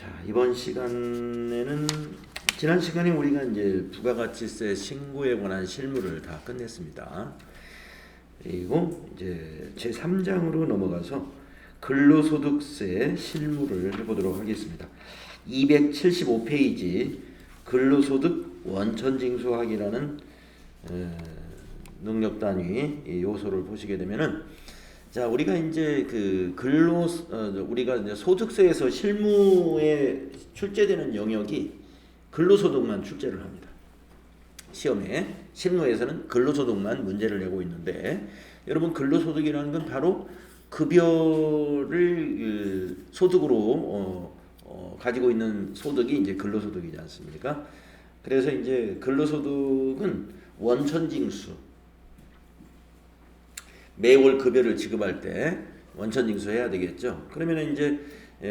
자, 이번 시간에는 지난 시간에 우리가 이제 부가가치세 신고에 관한 실무를 다 끝냈습니다. 그리고 이제 제 3장으로 넘어가서 근로소득세 실무를 해보도록 하겠습니다. 275페이지 근로소득 원천징수하기라는 능력 단위 요소를 보시게 되면은, 자, 우리가 이제 그 우리가 이제 소득세에서 실무에 출제되는 영역이 근로소득만 출제를 합니다. 시험에 실무에서는 근로소득만 문제를 내고 있는데, 여러분 근로소득이라는 건 바로 급여를 소득으로 가지고 있는 소득이 이제 근로소득이지 않습니까? 그래서 이제 근로소득은 원천징수, 매월 급여를 지급할 때 원천징수해야 되겠죠. 그러면 이제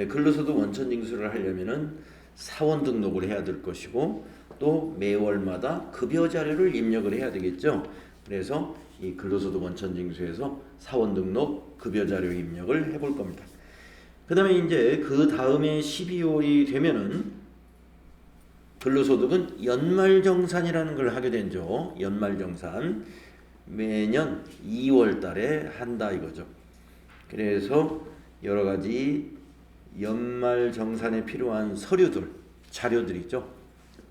근로소득 원천징수를 하려면은 사원 등록을 해야 될 것이고, 또 매월마다 급여 자료를 입력을 해야 되겠죠. 그래서 이 근로소득 원천징수에서 사원 등록, 급여 자료 입력을 해볼 겁니다. 그 다음에 이제 그 다음에 12월이 되면은 근로소득은 연말정산이라는 걸 하게 되죠. 연말정산. 매년 2월 달에 한다 이거죠. 그래서 여러 가지 연말정산에 필요한 서류들, 자료들 있죠.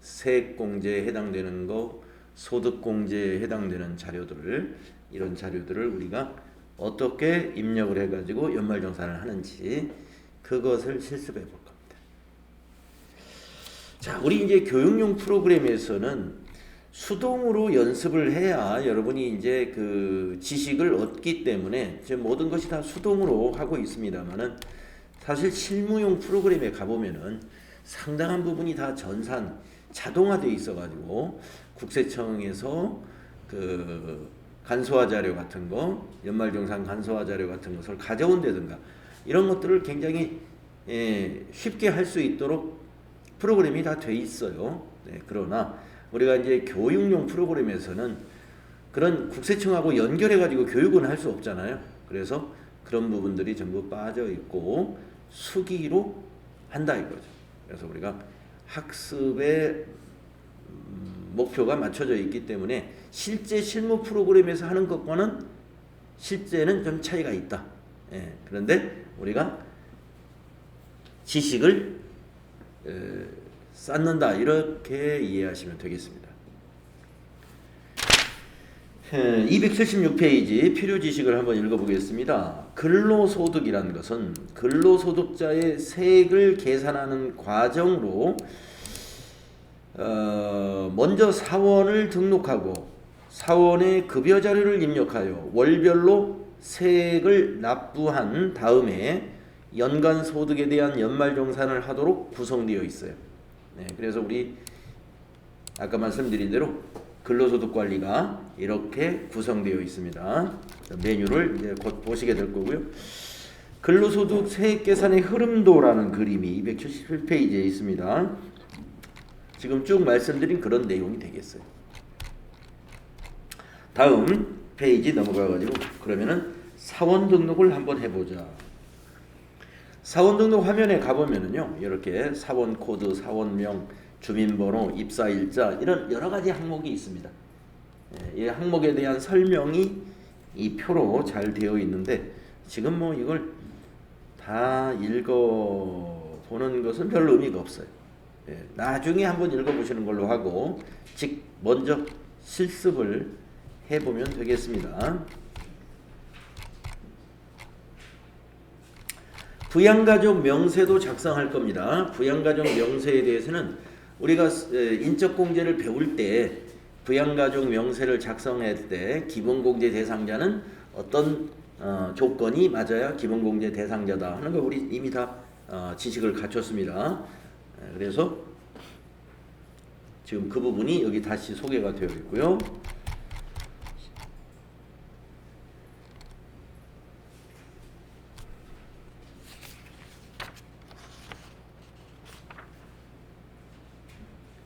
세액공제에 해당되는 거, 소득공제에 해당되는 자료들을, 이런 자료들을 우리가 어떻게 입력을 해가지고 연말정산을 하는지 그것을 실습해 볼 겁니다. 자, 우리 이제 교육용 프로그램에서는 수동으로 연습을 해야 여러분이 이제 그 지식을 얻기 때문에 이제 모든 것이 다 수동으로 하고 있습니다만은, 사실 실무용 프로그램에 가보면은 상당한 부분이 다 전산 자동화되어 있어가지고 국세청에서 그 간소화 자료 같은 거, 연말정산 간소화 자료 같은 것을 가져온다든가 이런 것들을 굉장히 쉽게 할 수 있도록 프로그램이 다 돼 있어요. 네, 그러나 우리가 이제 교육용 프로그램에서는 그런 국세청하고 연결해가지고 교육은 할 수 없잖아요. 그래서 그런 부분들이 전부 빠져 있고 수기로 한다 이거죠. 그래서 우리가 학습의 목표가 맞춰져 있기 때문에 실제 실무 프로그램에서 하는 것과는 실제는 좀 차이가 있다. 그런데 우리가 지식을 쌓는다, 이렇게 이해하시면 되겠습니다. 276페이지 필요 지식을 한번 읽어보겠습니다. 근로소득이라는 것은 근로소득자의 세액을 계산하는 과정으로 먼저 사원을 등록하고 사원의 급여 자료를 입력하여 월별로 세액을 납부한 다음에 연간 소득에 대한 연말정산을 하도록 구성되어 있어요. 네, 그래서 우리 아까 말씀드린 대로 근로소득 관리가 이렇게 구성되어 있습니다. 메뉴를 이제 곧 보시게 될 거고요. 근로소득 세액 계산의 흐름도라는 그림이 277페이지에 있습니다. 지금 쭉 말씀드린 그런 내용이 되겠어요. 다음 페이지 넘어가가지고 그러면은 사원 등록을 한번 해보자. 사원 등록 화면에 가보면은요, 이렇게 사원 코드, 사원명, 주민번호, 입사일자, 이런 여러 가지 항목이 있습니다. 이 항목에 대한 설명이 이 표로 잘 되어 있는데, 지금 뭐 이걸 다 읽어보는 것은 별 의미가 없어요. 나중에 한번 읽어보시는 걸로 하고 먼저 실습을 해보면 되겠습니다. 부양가족 명세도 작성할 겁니다. 부양가족 명세에 대해서는 우리가 인적공제를 배울 때 부양가족 명세를 작성할 때 기본공제 대상자는 어떤 조건이 맞아야 기본공제 대상자다 하는 거 우리 이미 다 지식을 갖췄습니다. 그래서 지금 그 부분이 여기 다시 소개가 되어 있고요.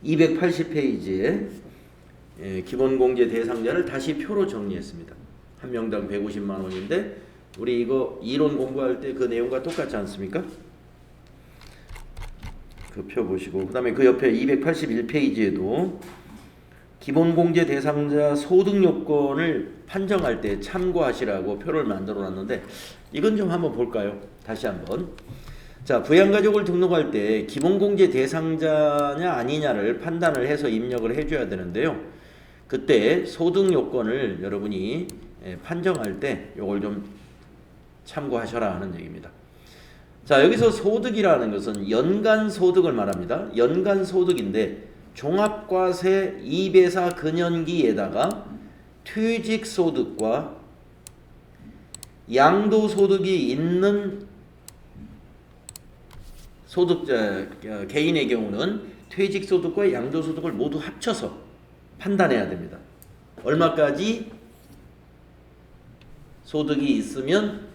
(280페이지에) 기본공제 대상자를 다시 표로 정리했습니다. 한 명당 150만 원인데 우리 이거 이론 공부할 때 그 내용과 똑같지 않습니까? 그 표 보시고 그 다음에 그 옆에 281페이지에도 기본공제 대상자 소득 요건을 판정할 때 참고하시라고 표를 만들어 놨는데 이건 좀 한번 볼까요? 다시 한번. 자, 부양가족을 등록할 때 기본공제 대상자냐 아니냐를 판단을 해서 입력을 해줘야 되는데요. 그때 소득 요건을 여러분이 판정할 때 요걸 좀 참고하셔라 하는 얘기입니다. 자, 여기서 소득이라는 것은 연간 소득을 말합니다. 연간 소득인데 종합과세 2배사 근연기에다가 퇴직소득과 양도소득이 있는 소득자 개인의 경우는 퇴직소득과 양도소득을 모두 합쳐서 판단해야 됩니다. 얼마까지 소득이 있으면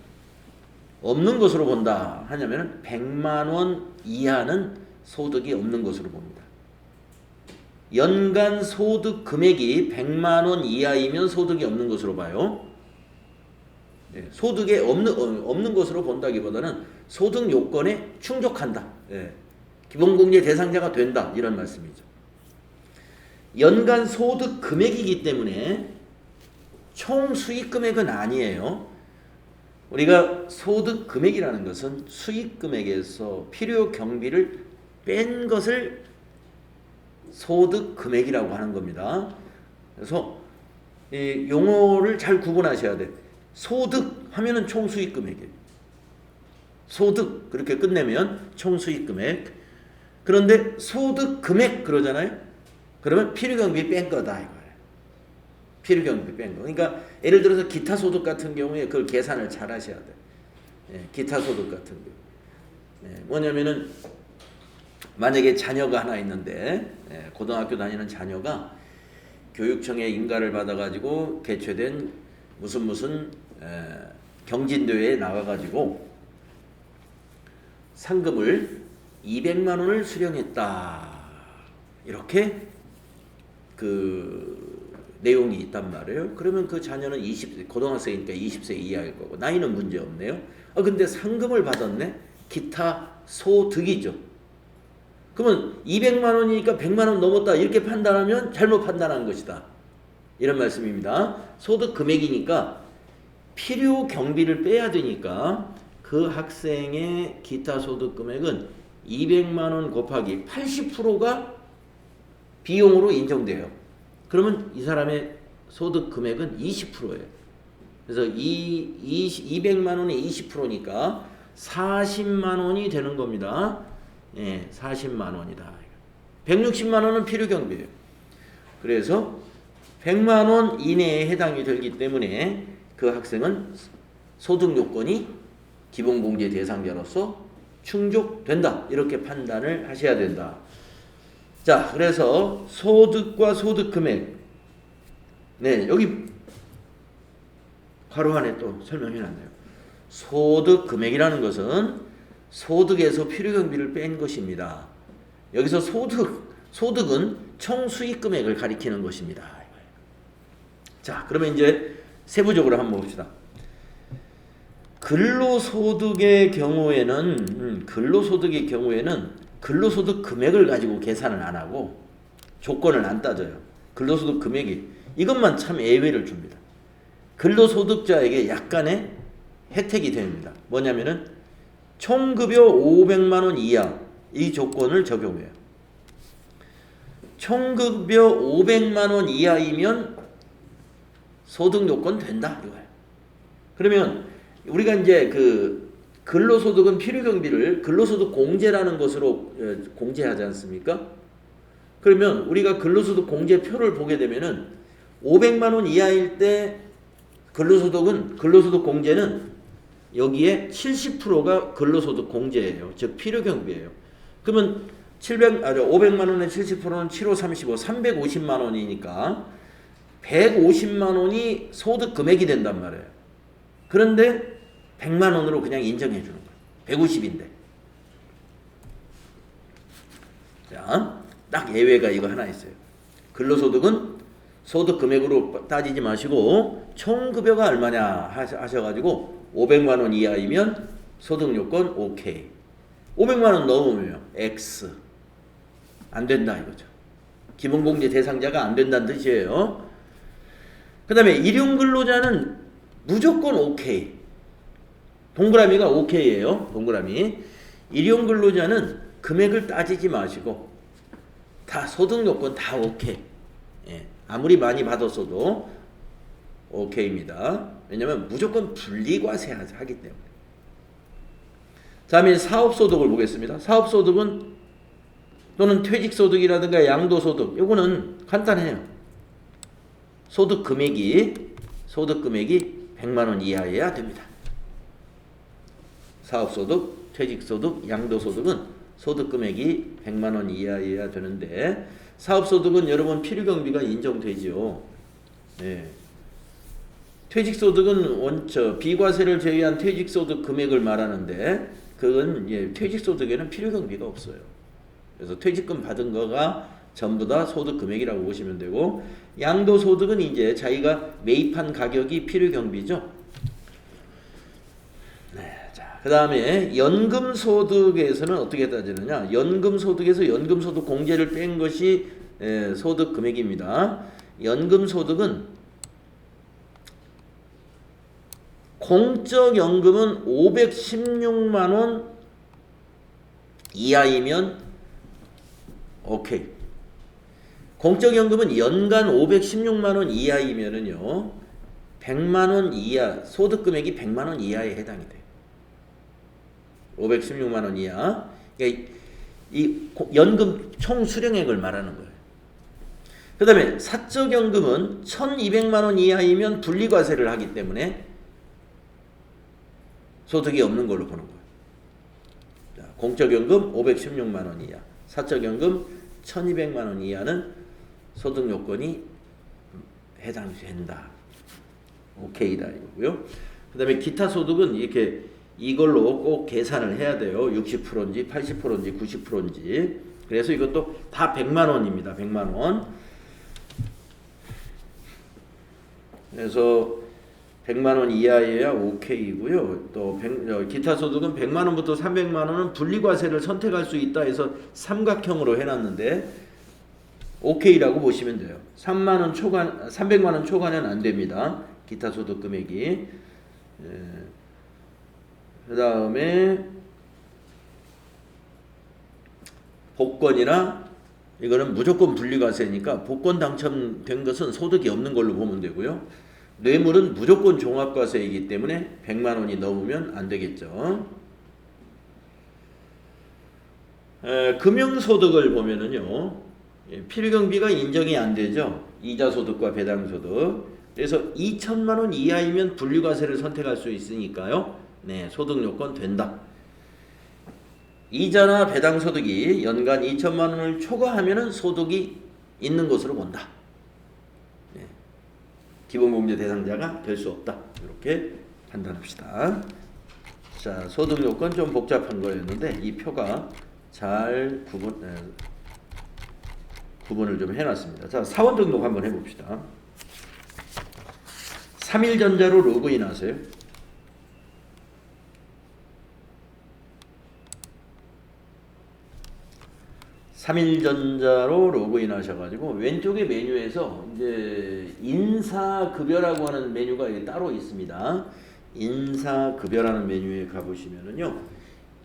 없는 것으로 본다 하냐면 100만 원 이하는 소득이 없는 것으로 봅니다. 연간 소득 금액이 100만 원 이하이면 소득이 없는 것으로 봐요. 소득에 없는 것으로 본다기보다는 소득 요건에 충족한다. 기본공제 대상자가 된다. 이런 말씀이죠. 연간 소득 금액이기 때문에 총 수익 금액은 아니에요. 우리가 소득 금액이라는 것은 수익 금액에서 필요 경비를 뺀 것을 소득 금액이라고 하는 겁니다. 그래서 이 용어를 잘 구분하셔야 돼. 소득 하면은 총 수익 금액이에요. 소득 그렇게 끝내면 총 수익 금액. 그런데 소득 금액 그러잖아요. 그러면 필요 경비 뺀 거다 이거예요. 필요 경비 뺀 거. 그러니까 예를 들어서 기타 소득 같은 경우에 그걸 계산을 잘 하셔야 돼. 기타 소득 같은 경우. 뭐냐면은 만약에 자녀가 하나 있는데 고등학교 다니는 자녀가 교육청에 인가를 받아가지고 개최된 무슨 경진대회에 나가가지고 상금을 200만 원을 수령했다. 이렇게 그 내용이 있단 말이에요. 그러면 그 자녀는 20세, 고등학생이니까 20세 이하일 거고 나이는 문제 없네요. 근데 상금을 받았네. 기타 소득이죠. 그러면 200만 원이니까 100만 원 넘었다 이렇게 판단하면 잘못 판단한 것이다. 이런 말씀입니다. 소득 금액이니까 필요 경비를 빼야 되니까 그 학생의 기타 소득 금액은 200만 원 곱하기 80%가 비용으로 인정돼요. 그러면 이 사람의 소득 금액은 20%예요. 그래서 200만 원의 20%니까 40만 원이 되는 겁니다. 40만 원이다. 160만 원은 필요 경비예요. 그래서 100만 원 이내에 해당이 되기 때문에 그 학생은 소득 요건이 기본공제 대상자로서 충족된다. 이렇게 판단을 하셔야 된다. 자, 그래서 소득과 소득 금액. 여기 괄호 안에 또 설명해 놨네요. 소득 금액이라는 것은 소득에서 필요 경비를 뺀 것입니다. 여기서 소득은 총 수익 금액을 가리키는 것입니다. 자, 그러면 이제 세부적으로 한번 봅시다. 근로소득의 경우에는 근로소득 금액을 가지고 계산을 안 하고 조건을 안 따져요. 근로소득 금액이 이것만 참 예외를 줍니다. 근로소득자에게 약간의 혜택이 됩니다. 뭐냐면은 총급여 500만 원 이하 이 조건을 적용해요. 총급여 500만 원 이하이면 소득 요건 된다 이거예요. 그러면 우리가 이제 그 근로소득은 필요경비를 근로소득 공제라는 것으로 공제하지 않습니까? 그러면 우리가 근로소득 공제표를 보게 되면은 500만 원 이하일 때 근로소득 공제는 여기에 70%가 근로소득 공제예요. 즉 필요경비예요. 그러면 500만 원의 70%는 7, 5, 35, 350만 원이니까 150만 원이 소득 금액이 된단 말이에요. 그런데 100만 원으로 그냥 인정해 주는 거예요. 150인데. 자, 딱 예외가 이거 하나 있어요. 근로소득은 소득 금액으로 따지지 마시고 총급여가 얼마냐 하셔가지고 500만 원 이하이면 소득 요건 오케이. 500만 원 넘으면 X. 안 된다 이거죠. 기본공제 대상자가 안 된다는 뜻이에요. 그 다음에 일용근로자는 무조건 오케이. 동그라미가 오케이예요. 동그라미. 일용근로자는 금액을 따지지 마시고 다 소득 요건 다 오케이. 예, 아무리 많이 받았어도 오케이입니다. 왜냐하면 무조건 분리과세 하기 때문에. 다음에 사업소득을 보겠습니다. 사업소득은 또는 퇴직소득이라든가 양도소득 요거는 간단해요. 소득 금액이 100만원 이하여야 됩니다. 사업소득, 퇴직소득, 양도소득은 소득 금액이 100만원 이하여야 되는데 사업소득은 여러분 필요경비가 인정되죠. 네. 퇴직소득은 비과세를 제외한 퇴직소득 금액을 말하는데 그건 퇴직소득에는 필요경비가 없어요. 그래서 퇴직금 받은 거가 전부 다 소득 금액이라고 보시면 되고 양도소득은 이제 자기가 매입한 가격이 필요경비죠. 네, 자, 그 다음에 연금소득에서는 어떻게 따지느냐? 연금소득에서 연금소득 공제를 뺀 것이 소득 금액입니다. 연금소득은 공적연금은 516만원 이하이면 오케이. 공적연금은 연간 516만원 이하이면은요 100만원 이하 소득금액이 100만원 이하에 해당이 돼요. 516만원 이하. 그러니까 이 연금 총 수령액을 말하는 거예요. 그 다음에 사적연금은 1200만원 이하이면 분리과세를 하기 때문에 소득이 없는 걸로 보는 거예요. 자, 공적연금 516만원 이하, 사적연금 1200만원 이하는 소득 요건이 해당된다. 오케이다 이거고요. 그 다음에 기타 소득은 이렇게 이걸로 꼭 계산을 해야 돼요. 60%인지 80%인지 90%인지. 그래서 이것도 다 100만원입니다. 100만원. 그래서 100만원 이하여야 오케이고요. 또 기타 소득은 100만원부터 300만원은 분리과세를 선택할 수 있다 해서 삼각형으로 해놨는데 오케이라고 보시면 돼요. 300만원 초과는 안 됩니다. 기타 소득 금액이. 그 다음에 복권이나 이거는 무조건 분리과세니까 복권 당첨된 것은 소득이 없는 걸로 보면 되고요. 뇌물은 무조건 종합과세이기 때문에 100만원이 넘으면 안 되겠죠. 금융소득을 보면은요, 필경비가 인정이 안 되죠. 이자소득과 배당소득. 그래서 2천만원 이하이면 분리과세를 선택할 수 있으니까요. 네, 소득요건 된다. 이자나 배당소득이 연간 2천만원을 초과하면은 소득이 있는 것으로 본다. 기본공제 대상자가 될 수 없다. 이렇게 판단합시다. 자, 소득요건 좀 복잡한 거였는데 이 표가 잘 구분을 좀 해놨습니다. 자, 사원 등록 한번 해봅시다. 3일전자로 로그인 하세요. 삼일전자로 로그인 하셔가지고 왼쪽의 메뉴에서 이제 인사급여라고 하는 메뉴가 따로 있습니다. 인사급여라는 메뉴에 가보시면은요,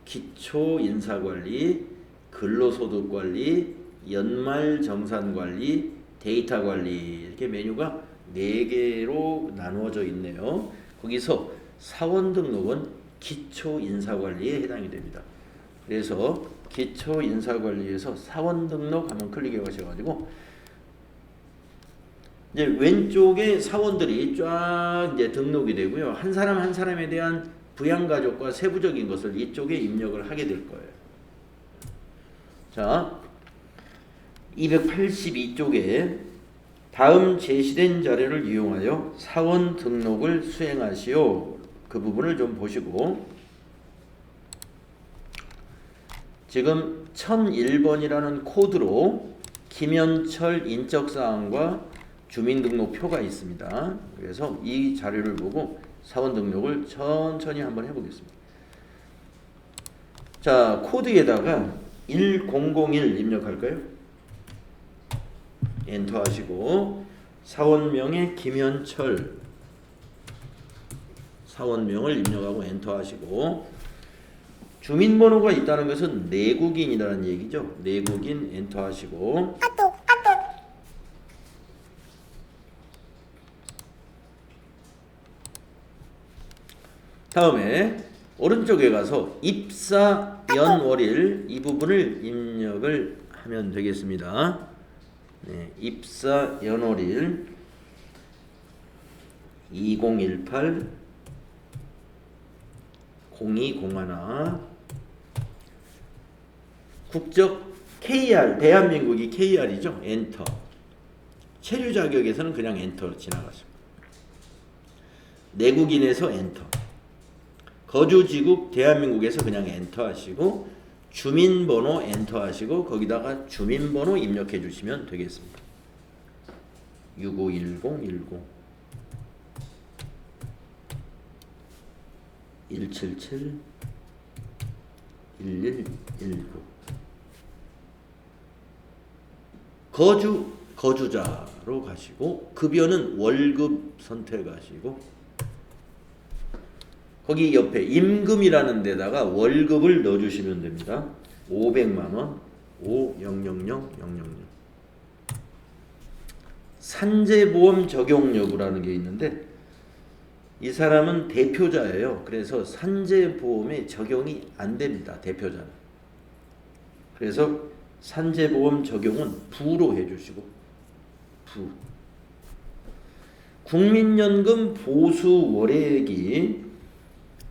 기초인사관리, 근로소득관리, 연말정산관리, 데이터관리 이렇게 메뉴가 4개로 나누어져 있네요. 거기서 사원등록은 기초인사관리에 해당이 됩니다. 그래서 기초인사관리에서 사원등록 한번 클릭해 가셔가지고 이제 왼쪽에 사원들이 쫙 이제 등록이 되고요. 한 사람 한 사람에 대한 부양가족과 세부적인 것을 이쪽에 입력을 하게 될 거예요. 자, 282쪽에 다음 제시된 자료를 이용하여 사원 등록을 수행하시오. 그 부분을 좀 보시고 지금 1001번이라는 코드로 김현철 인적사항과 주민등록표가 있습니다. 그래서 이 자료를 보고 사원 등록을 천천히 한번 해보겠습니다. 자, 코드에다가 1001 입력할까요? 엔터 하시고 사원명에 김현철 사원명을 입력하고 엔터 하시고 주민번호가 있다는 것은 내국인이라는 얘기죠. 내국인 엔터 하시고 다음에 오른쪽에 가서 입사 연월일 이 부분을 입력을 하면 되겠습니다. 네, 입사 연월일 2018 0201 국적 KR 대한민국이 KR이죠. 엔터. 체류 자격에서는 그냥 엔터로 지나가죠. 내국인에서 엔터. 거주지국 대한민국에서 그냥 엔터 하시고 주민번호 엔터 하시고 거기다가 주민번호 입력해 주시면 되겠습니다. 651010 177 1119 거주자로 가시고 급여는 월급 선택하시고 거기 옆에 임금이라는 데다가 월급을 넣어주시면 됩니다. 500만원 50000000 산재보험 적용 여부라는 게 있는데 이 사람은 대표자예요. 그래서 산재보험에 적용이 안 됩니다. 대표자는. 그래서 산재보험 적용은 부로 해주시고 부. 국민연금 보수 월액이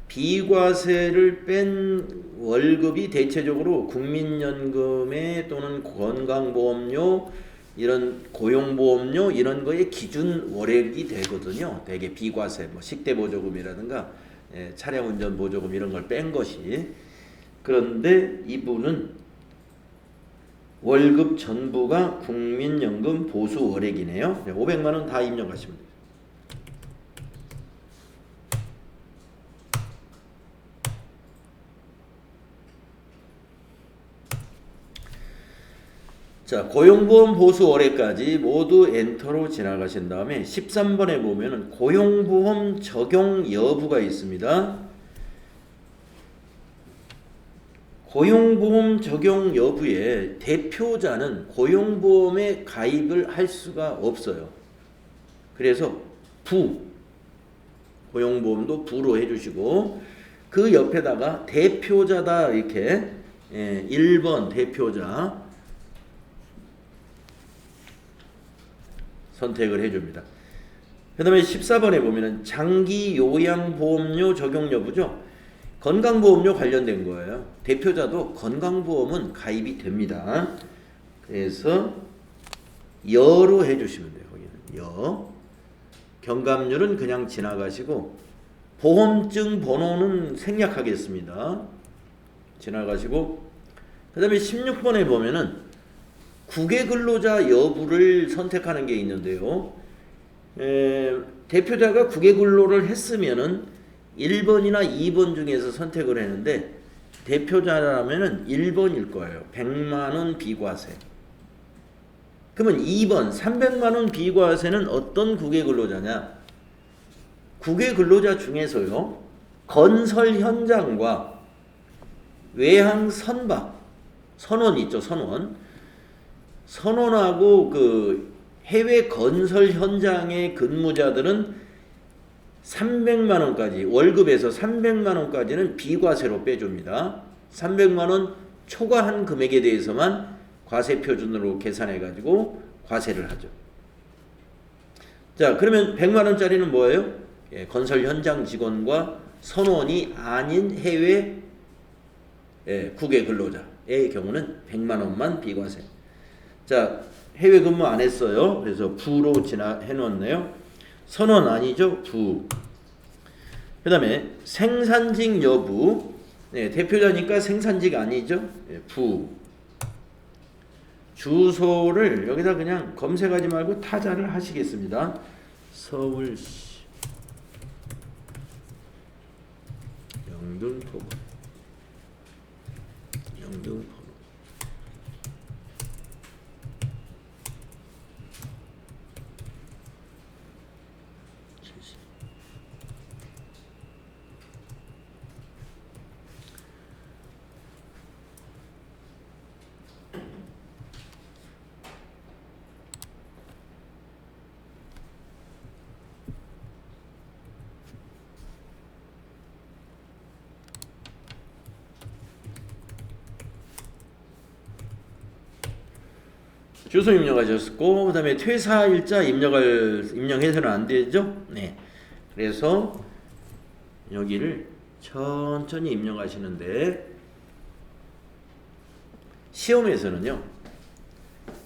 비과세를 뺀 월급이 대체적으로 국민연금에 또는 건강보험료 이런 고용보험료 이런 거에 기준 월액이 되거든요. 대개 비과세 뭐 식대보조금이라든가 차량운전 보조금 이런 걸 뺀 것이. 그런데 이분은 월급 전부가 국민연금 보수 월액이네요. 500만원 다 입력하시면 돼요. 자, 고용보험 보수 월액까지 모두 엔터로 지나가신 다음에 13번에 보면은 고용보험 적용 여부가 있습니다. 고용보험 적용 여부에 대표자는 고용보험에 가입을 할 수가 없어요. 그래서 부, 고용보험도 부로 해주시고 그 옆에다가 대표자다 이렇게 1번 대표자 선택을 해줍니다. 그 다음에 14번에 보면은 장기 요양보험료 적용 여부죠. 건강보험료 관련된 거예요. 대표자도 건강보험은 가입이 됩니다. 그래서 여로 해주시면 돼요. 거기는 여. 경감률은 그냥 지나가시고 보험증 번호는 생략하겠습니다. 지나가시고 그 다음에 16번에 보면은 국외근로자 여부를 선택하는 게 있는데요. 대표자가 국외근로를 했으면은 1번이나 2번 중에서 선택을 했는데 대표자라면은 1번일 거예요. 100만원 비과세. 그러면 2번 300만원 비과세는 어떤 국외근로자냐? 국외근로자 중에서요. 건설 현장과 외항 선박 선원 있죠. 선원하고 그 해외 건설 현장의 근무자들은 300만원까지 월급에서 300만원까지는 비과세로 빼줍니다. 300만원 초과한 금액에 대해서만 과세 표준으로 계산해 가지고 과세를 하죠. 자, 그러면 100만원짜리는 뭐예요? 건설 현장 직원과 선원이 아닌 해외 국외 근로자의 경우는 100만원만 비과세. 자, 해외 근무 안 했어요. 그래서 부로 해놓았네요. 선원 아니죠? 부. 그 다음에 생산직 여부. 대표자니까 생산직 아니죠? 부. 주소를 여기다 그냥 검색하지 말고 타자를 하시겠습니다. 서울시 영등포 주소 입력하셨고, 그 다음에 퇴사일자 입력해서는 안 되죠. 네. 그래서 여기를 천천히 입력하시는데, 시험에서는요,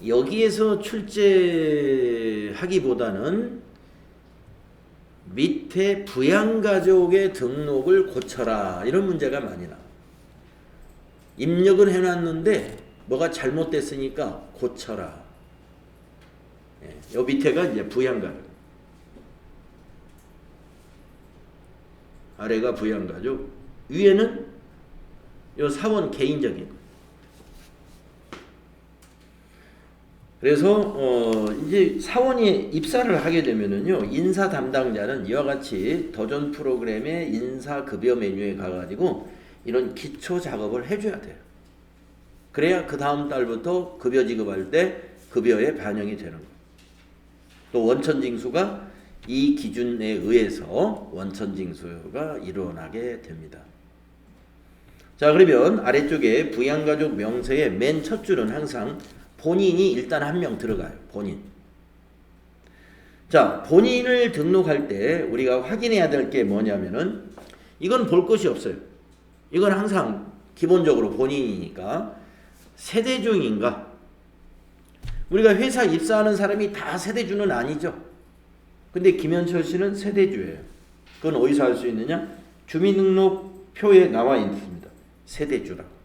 여기에서 출제하기보다는 밑에 부양가족의 등록을 고쳐라, 이런 문제가 많이 나와요. 입력은 해놨는데 뭐가 잘못됐으니까 고쳐라. 예, 요 밑에가 이제 부양가족, 아래가 부양가족, 위에는 요 사원 개인적인. 그래서 이제 사원이 입사를 하게 되면은요, 인사 담당자는 이와 같이 도전 프로그램의 인사 급여 메뉴에 가가지고 이런 기초 작업을 해줘야 돼요. 그래야 그 다음 달부터 급여 지급할 때 급여에 반영이 되는 거예요. 또 원천징수가 이 기준에 의해서 원천징수가 일어나게 됩니다. 자, 그러면 아래쪽에 부양가족 명세의 맨 첫 줄은 항상 본인이 일단 한 명 들어가요. 본인. 자, 본인을 등록할 때 우리가 확인해야 될 게 뭐냐면은, 이건 볼 것이 없어요. 이건 항상 기본적으로 본인이니까 세대주인가? 우리가 회사 입사하는 사람이 다 세대주는 아니죠. 근데 김현철 씨는 세대주예요. 그건 어디서 알 수 있느냐? 주민등록표에 나와 있습니다. 세대주라고.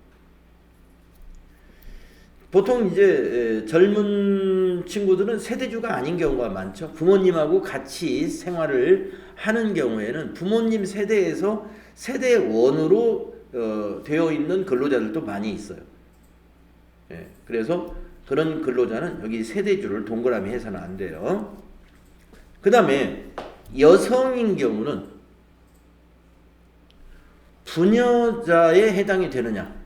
보통 이제 젊은 친구들은 세대주가 아닌 경우가 많죠. 부모님하고 같이 생활을 하는 경우에는 부모님 세대에서 세대원으로 되어 있는 근로자들도 많이 있어요. 예, 그래서 그런 근로자는 여기 세대주를 동그라미 해서는 안 돼요. 그 다음에 여성인 경우는 부녀자에 해당이 되느냐,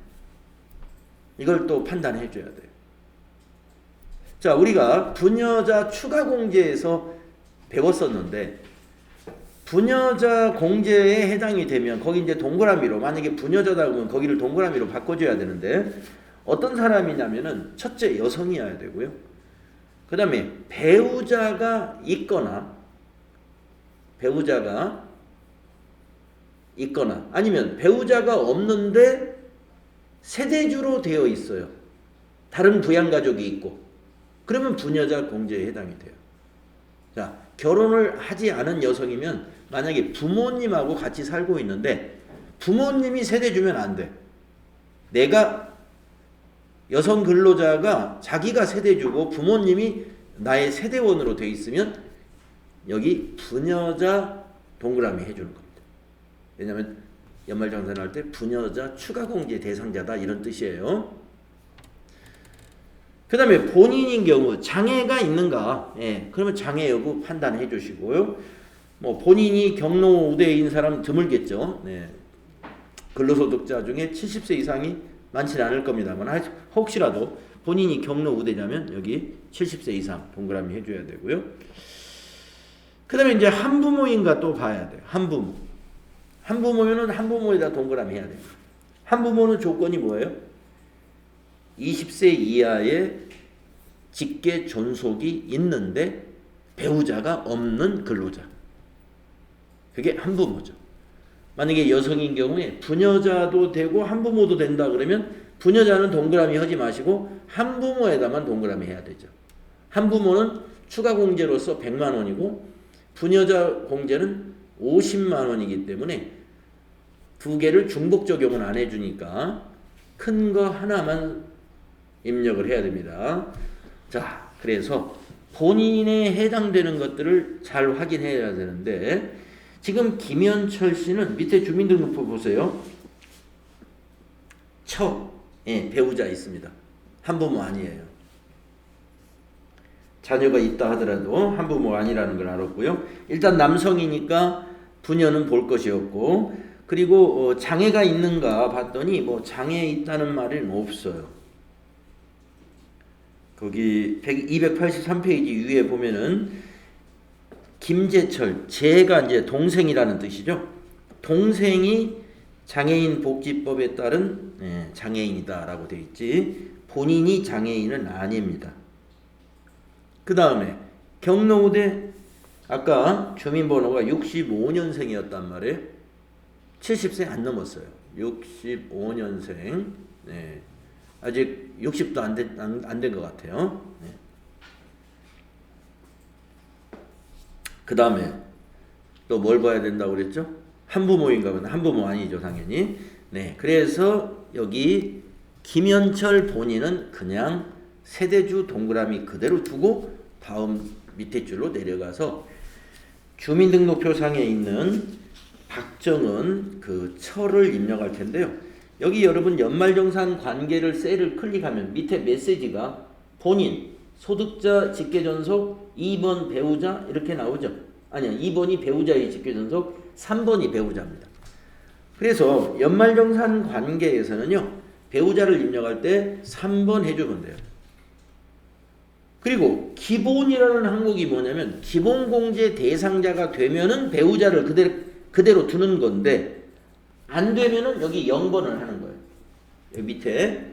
이걸 또 판단해 줘야 돼요. 자, 우리가 부녀자 추가 공제에서 배웠었는데, 부녀자 공제에 해당이 되면 거기 이제 동그라미로, 만약에 부녀자다 그러면 거기를 동그라미로 바꿔줘야 되는데, 어떤 사람이냐면은 첫째 여성이어야 되고요. 그 다음에 배우자가 있거나 아니면 배우자가 없는데 세대주로 되어 있어요. 다른 부양가족이 있고. 그러면 부녀자 공제에 해당이 돼요. 자, 결혼을 하지 않은 여성이면 만약에 부모님하고 같이 살고 있는데 부모님이 세대주면 안 돼. 내가 여성 근로자가 자기가 세대주고 부모님이 나의 세대원으로 되어 있으면 여기 부녀자 동그라미 해주는 겁니다. 왜냐하면 연말정산을 할 때 부녀자 추가공제 대상자다, 이런 뜻이에요. 그 다음에 본인인 경우 장애가 있는가, 예, 그러면 장애 여부 판단해 주시고요. 뭐 본인이 경로 우대인 사람 드물겠죠. 네. 근로소득자 중에 70세 이상이 많지는 않을 겁니다만, 혹시라도 본인이 경로 우대자면 여기 70세 이상 동그라미 해줘야 되고요. 그 다음에 이제 한부모인가 또 봐야 돼요. 한부모면은 한부모에다 동그라미 해야 돼요. 한부모는 조건이 뭐예요? 20세 이하의 직계 존속이 있는데 배우자가 없는 근로자. 그게 한부모죠. 만약에 여성인 경우에 부녀자도 되고 한부모도 된다 그러면 부녀자는 동그라미 하지 마시고 한부모에다만 동그라미 해야 되죠. 한부모는 추가 공제로서 100만 원이고 부녀자 공제는 50만 원이기 때문에 두 개를 중복 적용은 안 해주니까 큰 거 하나만 입력을 해야 됩니다. 자, 그래서 본인에 해당되는 것들을 잘 확인해야 되는데, 지금 김현철 씨는 밑에 주민등록부 보세요. 예, 배우자 있습니다. 한부모 아니에요. 자녀가 있다 하더라도 한부모 아니라는 걸 알았고요. 일단 남성이니까 부녀는 볼 것이 없고, 그리고 장애가 있는가 봤더니 뭐 장애 있다는 말은 없어요. 거기 283페이지 위에 보면은 김재철, 재가 이제 동생이라는 뜻이죠. 동생이 장애인 복지법에 따른 장애인이다라고 되어 있지 본인이 장애인은 아닙니다. 그 다음에 경로우대 아까 주민번호가 65년생이었단 말이에요. 70세 안 넘었어요. 65년생. 네. 아직 60도 안 된 것 같아요. 네. 그 다음에 또 뭘 봐야 된다고 그랬죠? 한부모인가 보다. 한부모 아니죠, 당연히. 네. 그래서 여기 김현철 본인은 그냥 세대주 동그라미 그대로 두고 다음 밑에 줄로 내려가서 주민등록표상에 있는 박정은 그 처를 입력할 텐데요. 여기 여러분 연말정산 관계를 셀을 클릭하면 밑에 메시지가 본인, 소득자 직계전속, 2번 배우자 이렇게 나오죠. 아니야, 2번이 배우자의 직계전속, 3번이 배우자입니다. 그래서 연말정산 관계에서는요, 배우자를 입력할 때 3번 해주면 돼요. 그리고 기본이라는 항목이 뭐냐면 기본공제 대상자가 되면은 배우자를 그대로 두는 건데 안 되면은 여기 0번을 하는 거예요. 여기 밑에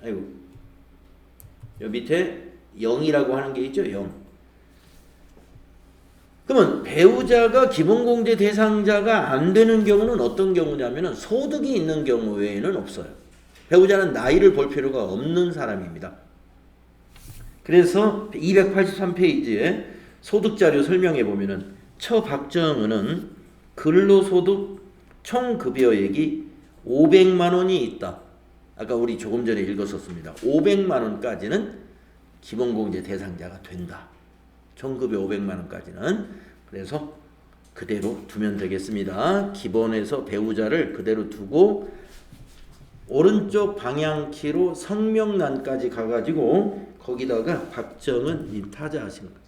여기 밑에 0이라고 하는 게 있죠. 0. 그러면 배우자가 기본공제 대상자가 안 되는 경우는 어떤 경우냐면은 소득이 있는 경우 외에는 없어요. 배우자는 나이를 볼 필요가 없는 사람입니다. 그래서 283페이지에 소득자료 설명해 보면은 처 박정은은 근로소득 총급여액이 500만 원이 있다. 아까 우리 조금 전에 읽었었습니다. 500만 원까지는 기본공제 대상자가 된다. 총급여 500만 원까지는. 그래서 그대로 두면 되겠습니다. 기본에서 배우자를 그대로 두고 오른쪽 방향키로 성명란까지 가가지고 거기다가 박정은 이 타자 하시는 거예요.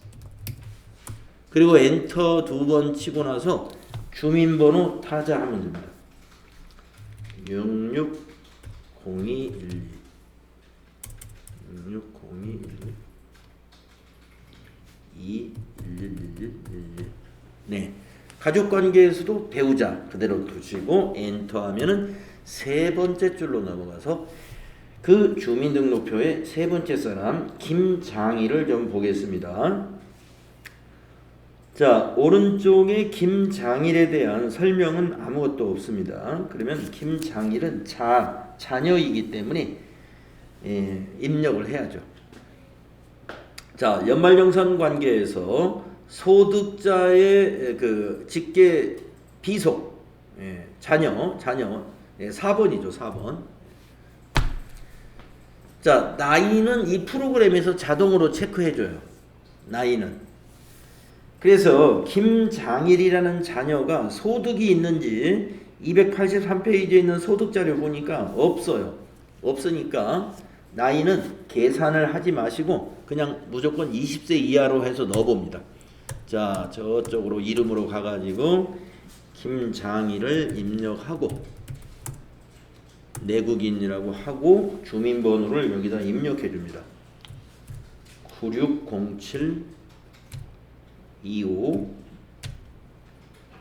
그리고 엔터 2번 치고 나서 주민번호 타자 하면 됩니다. 660212 660212 네. 가족관계에서도 배우자 그대로 두시고 엔터 하면은 세 번째 줄로 넘어가서 그 주민등록표의 세 번째 사람 김장희를 좀 보겠습니다. 자, 오른쪽에 김장일에 대한 설명은 아무것도 없습니다. 그러면 김장일은 자녀이기 때문에 입력을 해야죠. 자, 연말정산 관계에서 소득자의 그 직계 비속 자녀 4번이죠. 4번. 자, 나이는 이 프로그램에서 자동으로 체크해줘요. 나이는. 그래서 김장일이라는 자녀가 소득이 있는지 283페이지에 있는 소득자료 보니까 없어요. 없으니까 나이는 계산을 하지 마시고 그냥 무조건 20세 이하로 해서 넣어봅니다. 자, 저쪽으로 이름으로 가가지고 김장일을 입력하고 내국인이라고 하고 주민번호를 여기다 입력해 줍니다. 9607 25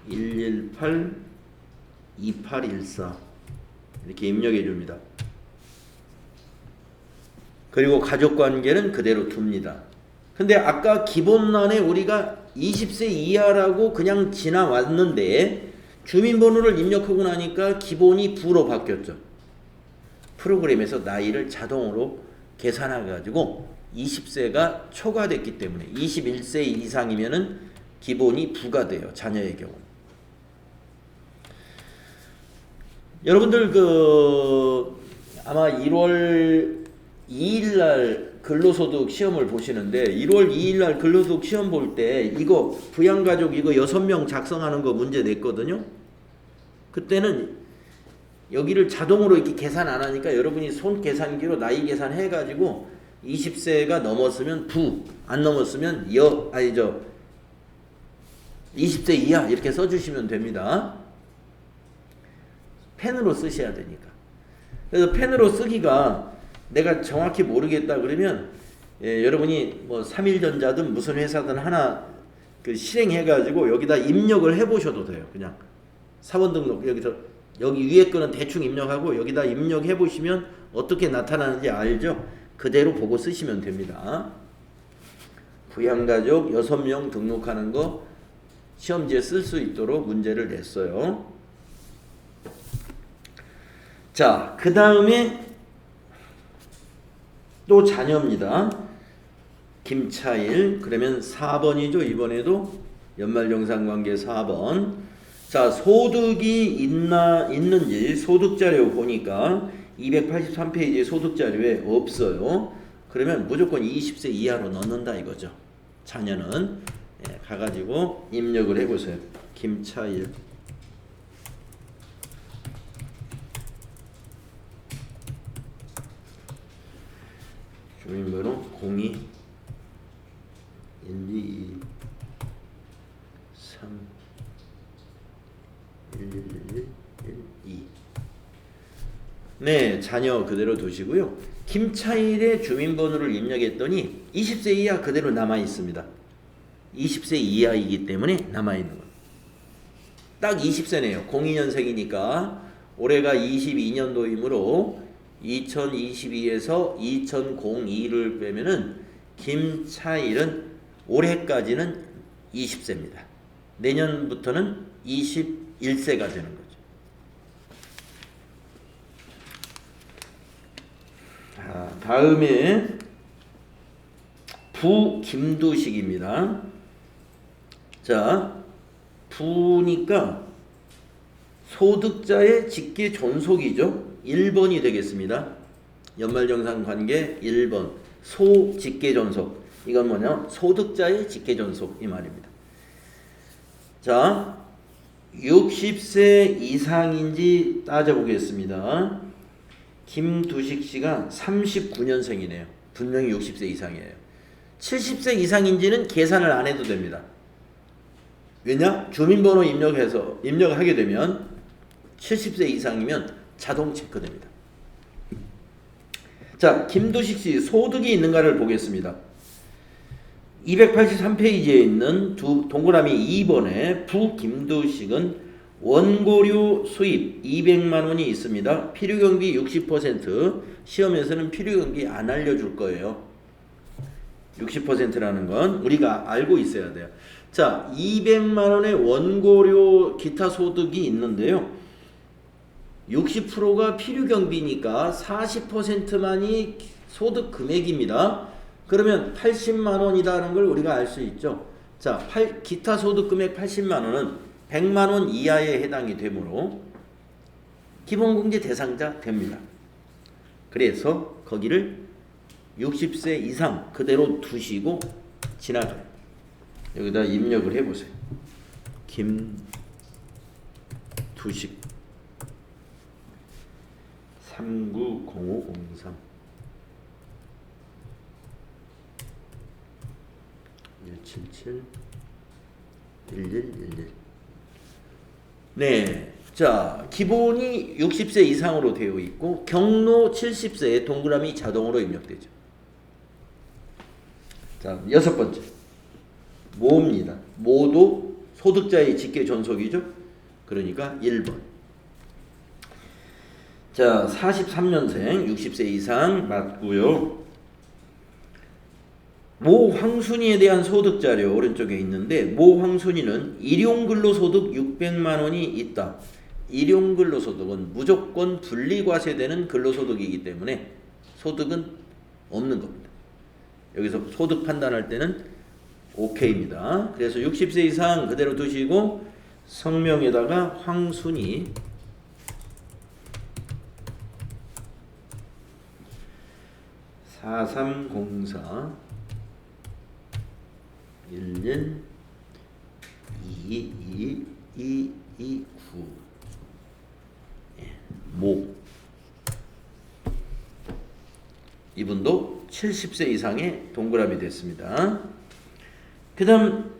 118 2814 이렇게 입력해 줍니다. 그리고 가족관계는 그대로 둡니다. 근데 아까 기본란에 우리가 20세 이하라고 그냥 지나왔는데 주민번호를 입력하고 나니까 기본이 부로 바뀌었죠. 프로그램에서 나이를 자동으로 계산해가지고 20세가 초과됐기 때문에 21세 이상이면은 기본이 부가 돼요. 자녀의 경우. 여러분들 아마 1월 2일 날 근로소득 시험을 보시는데 1월 2일 날 근로소득 시험 볼 때 이거 부양가족 이거 6명 작성하는 거 문제 냈거든요. 그때는 여기를 자동으로 이렇게 계산 안 하니까 여러분이 손 계산기로 나이 계산 해가지고 20세가 넘었으면 부, 안 넘었으면 20세 이하 이렇게 써주시면 됩니다. 펜으로 쓰셔야 되니까. 그래서 펜으로 쓰기가 내가 정확히 모르겠다 그러면 여러분이 뭐 3일전자든 무슨 회사든 하나 실행해가지고 여기다 입력을 해보셔도 돼요. 그냥 사원 등록 여기 위에 거는 대충 입력하고 여기다 입력해 보시면 어떻게 나타나는지 알죠? 그대로 보고 쓰시면 됩니다. 부양가족 6명 등록하는 거 시험지에 쓸 수 있도록 문제를 냈어요. 자, 그 다음에 또 자녀입니다. 김차일. 그러면 4번이죠. 이번에도 연말정산관계 4번. 자, 소득이 있는지 소득자료 보니까 283페이지 소득자료에 없어요. 그러면 무조건 20세 이하로 넣는다 이거죠. 자녀는. 예, 가가지고 입력을 해보세요. 김차일. 주민번호 02 122 3 1112. 네, 자녀 그대로 두시고요. 김차일의 주민번호를 입력했더니 20세 이하 그대로 남아 있습니다. 20세 이하이기 때문에 남아 있는 거예요. 딱 20세네요. 02년생이니까 올해가 22년도이므로 2022에서 2002를 빼면은 김차일은 올해까지는 20세입니다. 내년부터는 21세가 되는 거죠. 자, 다음에 부김두식입니다. 자, 부니까 소득자의 직계 존속이죠. 1번이 되겠습니다. 연말정산관계 1번 소직계존속. 이건 뭐냐? 소득자의 직계존속 이 말입니다. 자, 60세 이상인지 따져보겠습니다. 김두식 씨가 39년생이네요. 분명히 60세 이상이에요. 70세 이상인지는 계산을 안 해도 됩니다. 왜냐? 주민번호 입력하게 되면 70세 이상이면 자동 체크됩니다. 자, 김두식 씨 소득이 있는가를 보겠습니다. 283페이지에 있는 동그라미 2번에 부김두식은 원고료 수입 200만 원이 있습니다. 필요경비 60%. 시험에서는 필요경비 안 알려줄 거예요. 60%라는 건 우리가 알고 있어야 돼요. 자, 200만 원의 원고료 기타 소득이 있는데요. 60%가 필요경비니까 40%만이 소득 금액입니다. 그러면 80만 원이라는 걸 우리가 알 수 있죠. 자, 기타 소득 금액 80만 원은 100만 원 이하에 해당이 되므로 기본공제 대상자 됩니다. 그래서 거기를 60세 이상 그대로 두시고 지나가요. 여기다 입력을 해보세요. 김두식 390503 177 1111. 네, 자, 기본이 60세 이상으로 되어 있고 경로 70세에 동그라미 자동으로 입력되죠. 자, 6번째 모입니다. 모도 소득자의 직계 존속이죠. 그러니까 1번. 자, 43년생 60세 이상 맞고요. 모 황순이에 대한 소득자료 오른쪽에 있는데 모 황순이는 일용근로소득 600만 원이 있다. 일용근로소득은 무조건 분리과세되는 근로소득이기 때문에 소득은 없는 겁니다. 여기서 소득 판단할 때는 OK입니다. 그래서 60세 이상 그대로 두시고 성명에다가 황순이 4304 11 229 모 이분도 70세 이상의 동그라미 됐습니다. 그 다음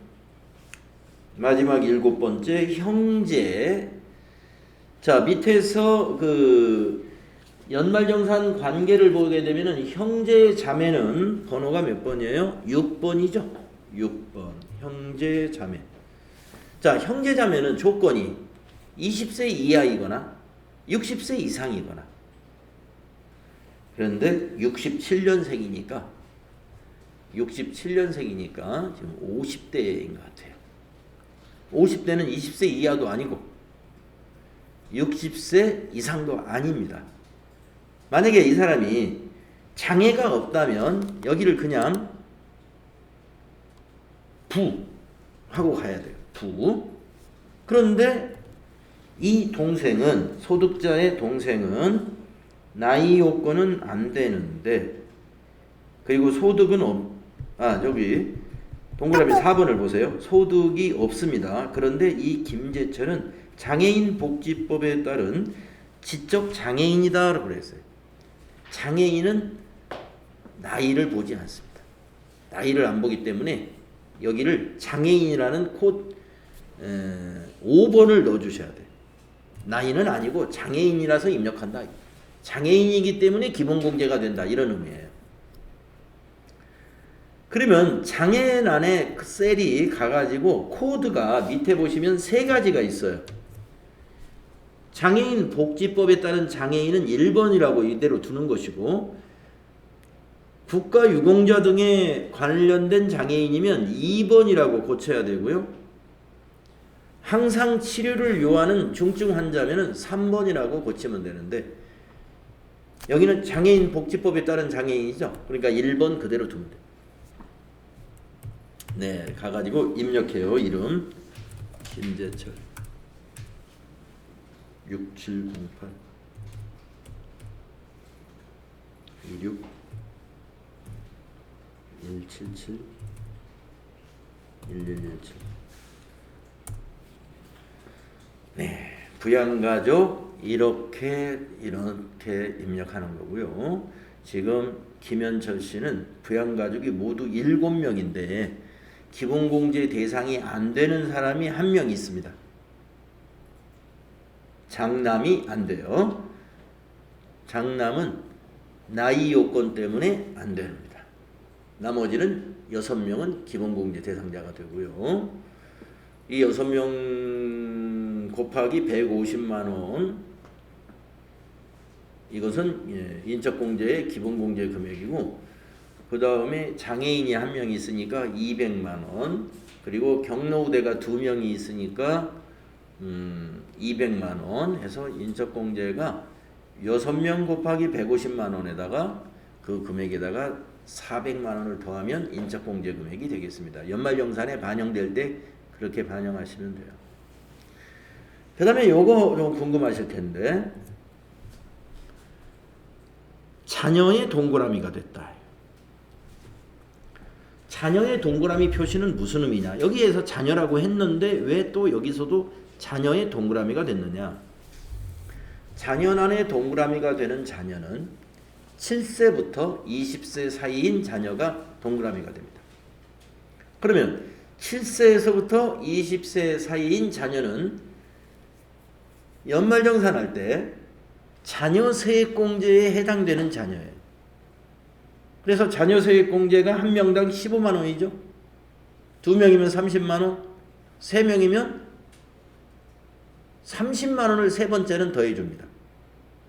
마지막 7번째 형제. 자, 밑에서 그 연말정산 관계를 보게 되면은 형제 자매는 번호가 몇 번이에요? 6번이죠. 6번 형제 자매. 자, 형제 자매는 조건이 20세 이하이거나 60세 이상이거나. 그런데 67년생이니까 67년생이니까 지금 50대인 것 같아요. 50대는 20세 이하도 아니고 60세 이상도 아닙니다. 만약에 이 사람이 장애가 없다면 여기를 그냥 부 하고 가야 돼요. 부. 그런데 이 동생은, 소득자의 동생은 나이 요건은 안 되는데, 그리고 소득은 여기 동그라미 4번을 보세요. 소득이 없습니다. 그런데 이 김재철은 장애인 복지법에 따른 지적 장애인이다 라고 그랬어요. 장애인은 나이를 보지 않습니다. 나이를 안 보기 때문에 여기를 장애인이라는 5번을 넣어주셔야 돼요. 나이는 아니고 장애인이라서 입력한다. 장애인이기 때문에 기본공제가 된다. 이런 의미예요. 그러면 장애인 안에 그 셀이 가가지고 코드가 밑에 보시면 세 가지가 있어요. 장애인 복지법에 따른 장애인은 1번이라고 이대로 두는 것이고, 국가유공자 등에 관련된 장애인이면 2번이라고 고쳐야 되고요. 항상 치료를 요하는 중증 환자면 3번이라고 고치면 되는데, 여기는 장애인 복지법에 따른 장애인이죠. 그러니까 1번 그대로 두면 돼요. 네, 가가지고 입력해요. 이름 김재철 6708 26 177 1117. 네, 부양가족 이렇게 입력하는 거고요. 지금 김현철 씨는 부양가족이 모두 7명인데 기본공제 대상이 안 되는 사람이 1명 있습니다. 장남이 안 돼요. 장남은 나이 요건 때문에 안 됩니다. 나머지는 6명은 기본공제 대상자가 되고요. 이 6명 곱하기 150만원, 이것은 인적공제의 기본공제 금액이고, 그 다음에 장애인이 1명 있으니까 200만원, 그리고 경로우대가 2명이 있으니까 200만원 해서 인적공제가 6명 곱하기 150만원에다가 그 금액에다가 400만원을 더하면 인적공제 금액이 되겠습니다. 연말정산에 반영될 때 그렇게 반영하시면 돼요. 그 다음에 요거 좀 궁금하실 텐데, 자녀의 동그라미가 됐다. 자녀의 동그라미 표시는 무슨 의미냐? 여기에서 자녀라고 했는데 왜 또 여기서도 자녀의 동그라미가 됐느냐? 자녀란에 동그라미가 되는 자녀는 7세부터 20세 사이인 자녀가 동그라미가 됩니다. 그러면 7세에서부터 20세 사이인 자녀는 연말정산할 때 자녀 세액공제에 해당되는 자녀예요. 그래서 자녀 세액공제가 1명당 15만원이죠. 2명이면 30만원, 3명이면 30만원을 세 번째는 더해줍니다.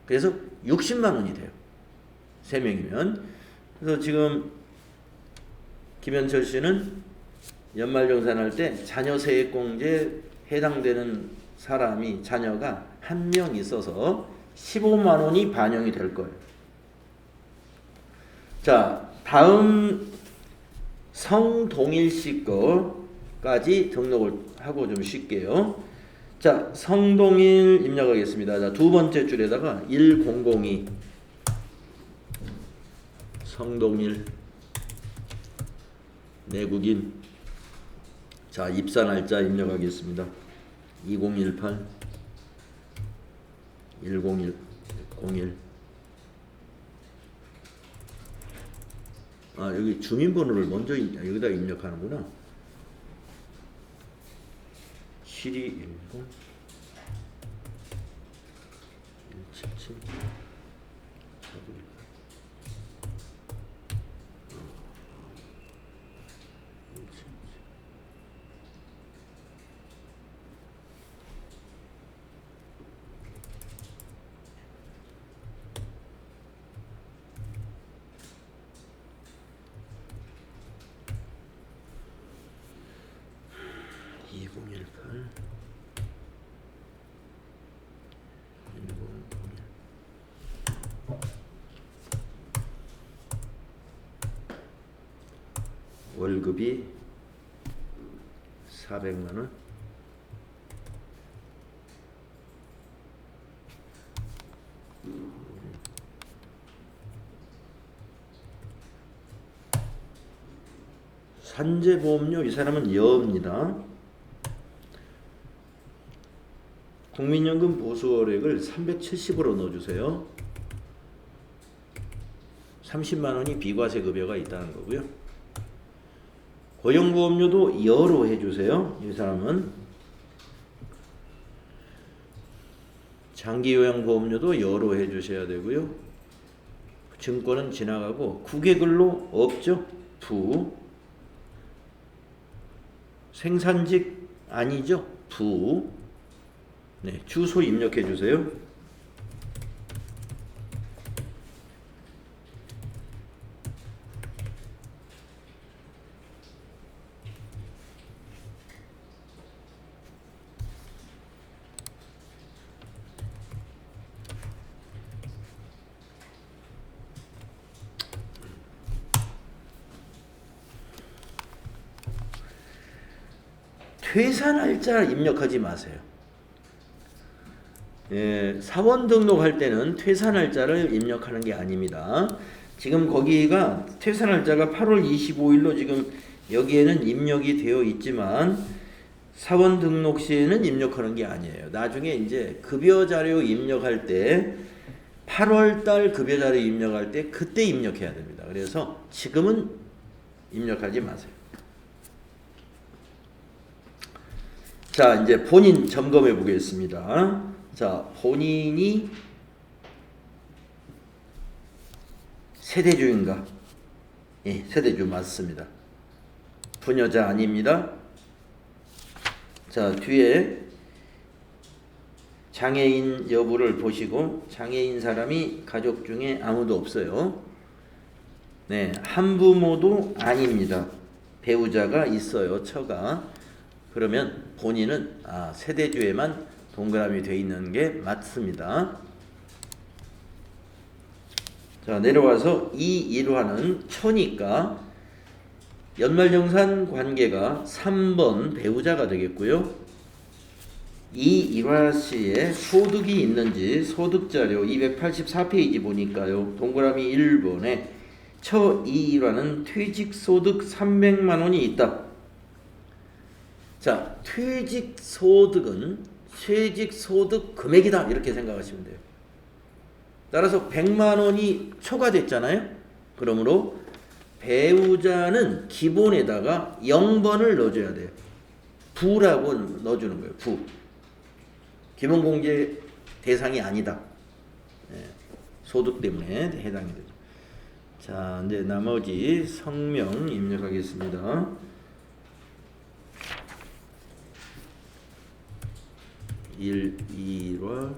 그래서 60만원이 돼요. 3명이면. 그래서 지금 김현철 씨는 연말정산할 때 자녀 세액공제에 해당되는 사람이, 자녀가 1명 있어서 15만원이 반영이 될 거예요. 자, 다음 성동일 씨 거까지 등록을 하고 좀 쉴게요. 자, 성동일 입력하겠습니다. 자, 두 번째 줄에다가 1002 성동일 내국인. 자, 입사 날짜 입력하겠습니다. 2018 101 01. 아, 여기 주민번호를 먼저 여기다 입력하는구나. 7210 177 177. 018 월급이 400만 원. 산재보험료 이 사람은 여입니다. 국민연금 보수월액을 370으로 넣어주세요. 30만 원이 비과세 급여가 있다는 거고요. 고용보험료도 여로 해주세요. 이 사람은 장기요양보험료도 여로 해주셔야 되고요. 증권은 지나가고 국외근로 없죠. 부. 생산직 아니죠. 부. 네, 주소 입력해 주세요. 퇴사 날짜 입력하지 마세요. 예, 사원 등록할 때는 퇴사 날짜를 입력하는 게 아닙니다. 지금 거기가 퇴사 날짜가 8월 25일로 지금 여기에는 입력이 되어 있지만 사원 등록 시에는 입력하는 게 아니에요. 나중에 이제 급여 자료 입력할 때 8월 달 급여 자료 입력할 때 그때 입력해야 됩니다. 그래서 지금은 입력하지 마세요. 자, 이제 본인 점검해 보겠습니다. 자, 본인이 세대주인가? 예, 세대주 맞습니다. 부녀자 아닙니다. 자, 뒤에 장애인 여부를 보시고 장애인 사람이 가족 중에 아무도 없어요. 네, 한부모도 아닙니다. 배우자가 있어요, 처가. 그러면 본인은 세대주에만 동그라미 되어 있는 게 맞습니다. 자, 내려와서 이 일화는 처니까 연말정산 관계가 3번 배우자가 되겠고요. 이 일화 시에 소득이 있는지 소득자료 284페이지 보니까요. 동그라미 1번에 처 이 일화는 퇴직소득 300만 원이 있다. 자, 퇴직소득은 퇴직소득 금액이다 이렇게 생각하시면 돼요. 따라서 100만 원이 초과됐잖아요. 그러므로 배우자는 기본에다가 0번을 넣어줘야 돼요. 부라고 넣어주는 거예요. 부. 기본공제 대상이 아니다. 네, 소득 때문에 해당이 되죠. 자, 이제 나머지 성명 입력하겠습니다. 1와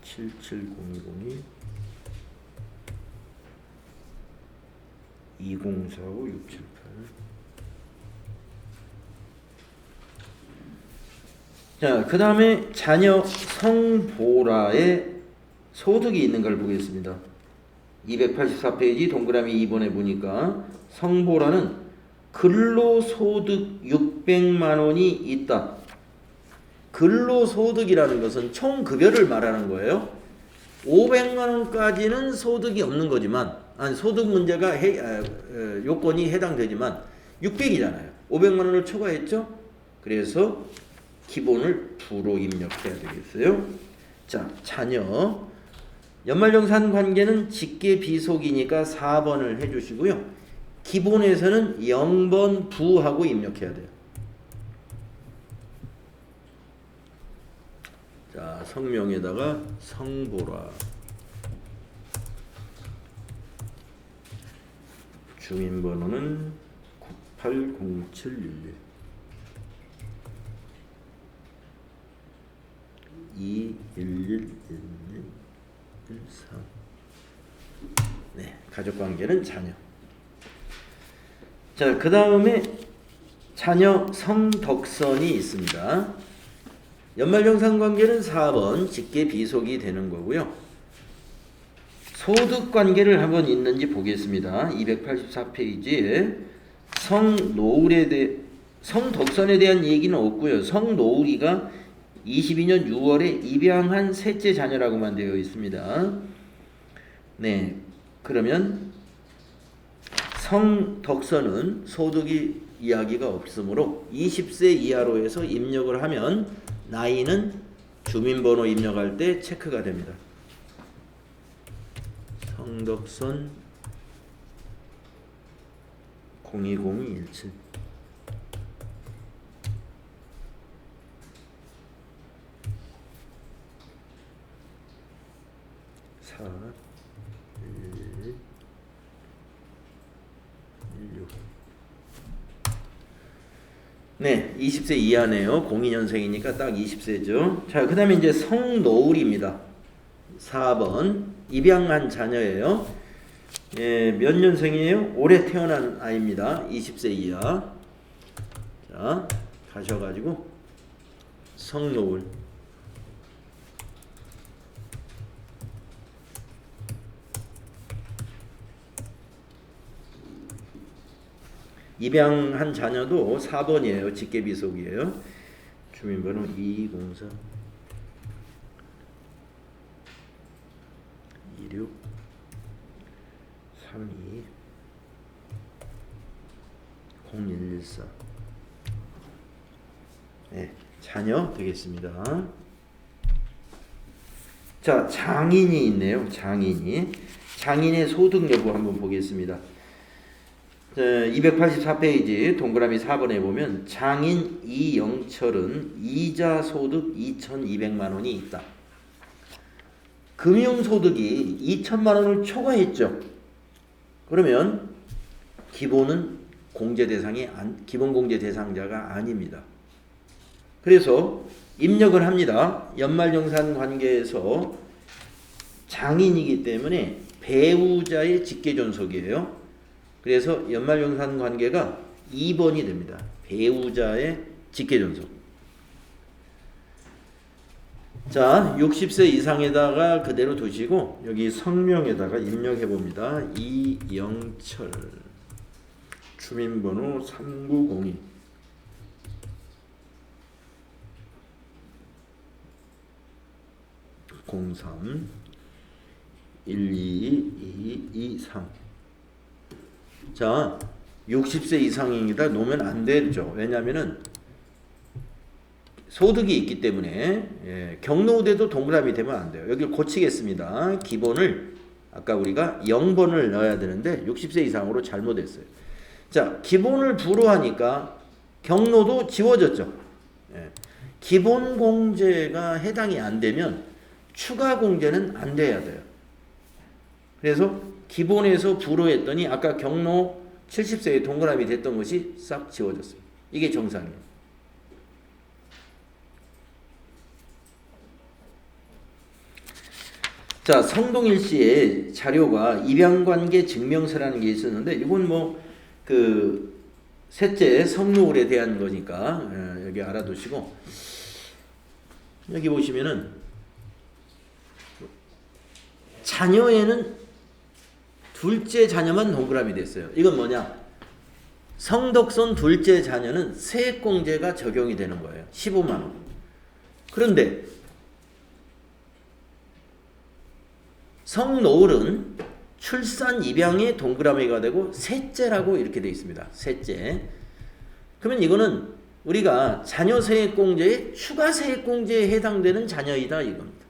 77020이 2045 678. 자, 그 다음에 자녀 성보라에 소득이 있는 걸 보겠습니다. 284페이지 동그라미 2번에 보니까 성보라는 근로소득 600만 원이 있다. 근로소득이라는 것은 총급여를 말하는 거예요. 500만 원까지는 소득이 없는 거지만, 소득 문제가 요건이 해당되지만 600이잖아요. 500만 원을 초과했죠? 그래서 기본을 부로 입력해야 되겠어요. 자, 자녀 연말정산 관계는 직계 비속이니까 4번을 해주시고요. 기본에서는 0번 부하고 입력해야 돼요. 자, 성명에다가 성보라, 주민번호는 980711 2111113. 네, 가족관계는 자녀. 자, 그 다음에 자녀 성덕선이 있습니다. 연말정산관계는 4번 직계 비속이 되는 거고요. 소득관계를 한번 있는지 보겠습니다. 284페이지에 성덕선에 대한 얘기는 없고요. 성노을이가 22년 6월에 입양한 셋째 자녀라고만 되어 있습니다. 네, 그러면 성덕선은 소득이 이야기가 없으므로 20세 이하로 해서 입력을 하면 나이는 주민번호 입력할 때 체크가 됩니다. 성덕선 02017 4 1 16 네, 20세 이하네요. 02년생이니까 딱 20세죠. 자, 그 다음에 이제 성노을입니다. 4번 입양한 자녀예요. 예, 몇 년생이에요? 올해 태어난 아이입니다. 20세 이하. 자, 가셔가지고 성노을 입양한 자녀도 4번이에요. 직계비속이에요. 주민번호 2204 26 32 0114 네, 자녀 되겠습니다. 자, 장인이 있네요. 장인의 소득 여부 한번 보겠습니다. 284페이지 동그라미 4번에 보면 장인 이영철은 이자 소득 2,200만 원이 있다. 금융소득이 2천만 원을 초과했죠. 그러면 기본은 기본 공제 대상자가 아닙니다. 그래서 입력을 합니다. 연말정산 관계에서 장인이기 때문에 배우자의 직계존속이에요. 그래서 연말정산 관계가 2번이 됩니다. 배우자의 직계존속. 자, 60세 이상에다가 그대로 두시고 여기 성명에다가 입력해 봅니다. 이영철 주민번호 3902 03 12223 자, 60세 이상입니다. 놓으면 안 되죠. 왜냐하면은 소득이 있기 때문에 경로우대도 동그라미 되면 안 돼요. 여기 고치겠습니다. 기본을 아까 우리가 0번을 넣어야 되는데 60세 이상으로 잘못했어요. 자, 기본을 부로 하니까 경로도 지워졌죠. 기본 공제가 해당이 안 되면 추가 공제는 안 돼야 돼요. 그래서 기본에서 부로 했더니 아까 경로 70세에 동그라미 됐던 것이 싹 지워졌습니다. 이게 정상이에요. 자, 성동일 씨의 자료가 입양관계 증명서라는 게 있었는데 이건 뭐 그 셋째 성노을에 대한 거니까 여기 알아두시고 여기 보시면은 자녀에는 둘째 자녀만 동그라미 됐어요. 이건 뭐냐? 성덕선 둘째 자녀는 세액공제가 적용이 되는 거예요. 15만 원. 그런데 성노을은 출산 입양의 동그라미가 되고 셋째라고 이렇게 되어 있습니다. 셋째. 그러면 이거는 우리가 자녀 세액공제에 추가 세액공제에 해당되는 자녀이다 이겁니다.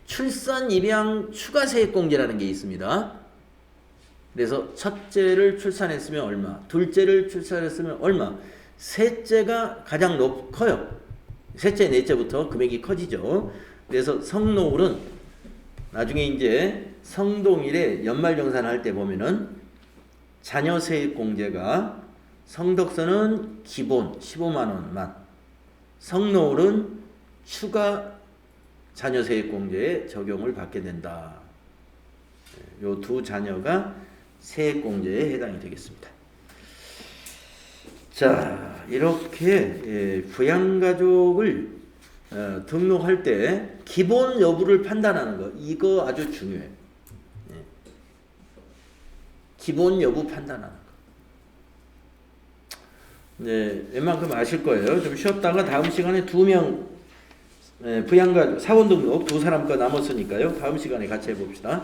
출산 입양 추가 세액공제라는 게 있습니다. 그래서 첫째를 출산했으면 얼마, 둘째를 출산했으면 얼마, 셋째가 가장 커요. 셋째, 넷째부터 금액이 커지죠. 그래서 성노을은 나중에 이제 성동일에 연말정산 할 때 보면은 자녀 세액 공제가 성덕선은 기본 15만 원만, 성노을은 추가 자녀 세액 공제에 적용을 받게 된다. 요 두 자녀가 세액 공제에 해당이 되겠습니다. 자, 이렇게 부양가족을 등록할 때 기본 여부를 판단하는 거, 이거 아주 중요해요. 기본 여부 판단하는 거. 네, 웬만큼 아실 거예요. 좀 쉬었다가 다음 시간에 2명 부양가족 사원 등록 2사람 거 남았으니까요. 다음 시간에 같이 해봅시다.